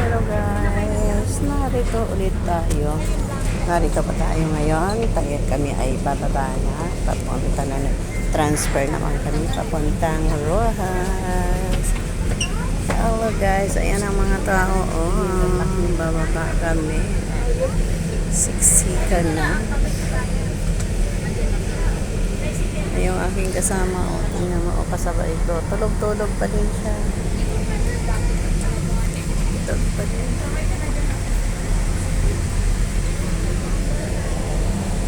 Hello guys, narito ulit tayo. Narito pa tayo ngayon. Kami ay bababa na. Papunta na. Transfer naman kami papuntang Rojas. Hello guys, ayan ang mga tao. Oh, bababa kami. Siksikan na. Yung aking kasama, tingnan mo, kasabay ko. Tulog-tulog pa din siya. Tulog pa din.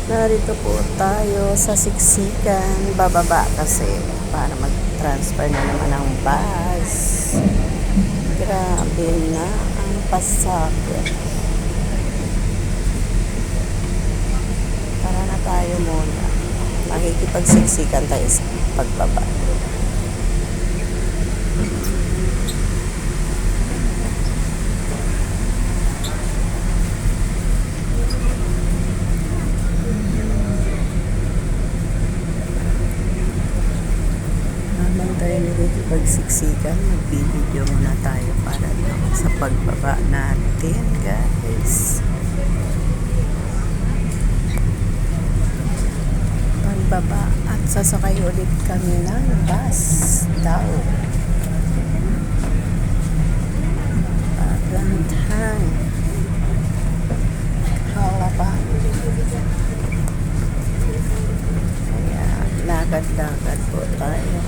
Narito po tayo sa siksikan. Bababa kasi para mag-transfer na naman ang bus. Grabe na ang pasakit. Tara na tayo muna. Makikipagsiksikan tayo sa pagbaba. Habang tayo nakikipagsiksikan, magbibideo muna tayo para sa pagbaba natin, guys. Pagbaba at sasakay ulit kami ng bus daw. Paglantang Halapan. Ayan, lakad-lakad po tayo.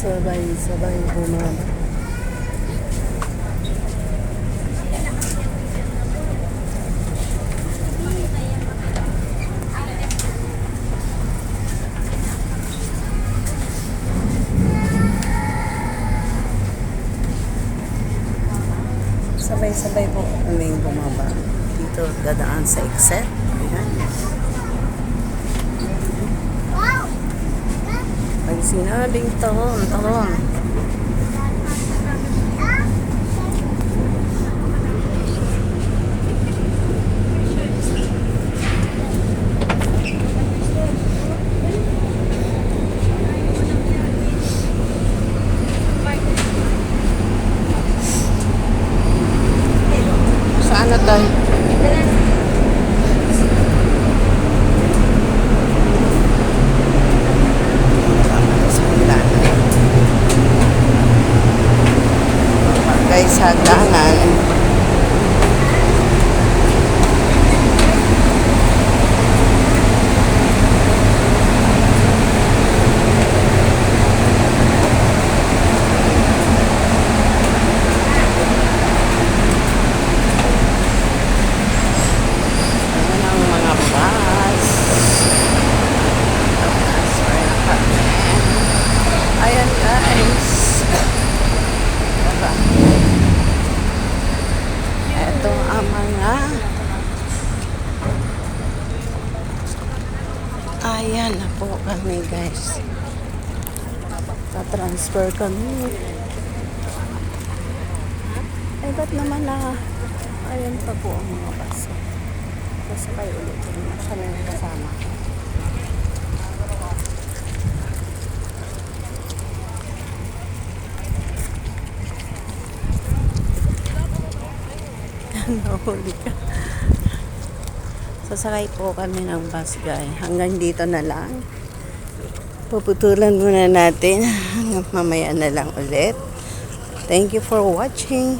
Sabay-sabay bumaba. Sabay-sabay po kaming bumaba. Dito dadaan sa exit. Ayan. Ay, sinabing tahon. Saan na tayo? Guys, hagdanan. Ayan ang mga bus. Ayan guys. Ito ang mga ayan na po kami guys. Ta-transfer kami. Ay ba't naman na ayan pa po ang mga bus. Sasakay ulit kami kasama. Nahuli ka. Sasakay po kami ng bus guys. Hanggang dito na lang. Puputulan muna natin. Mamaya na lang ulit. Thank you for watching.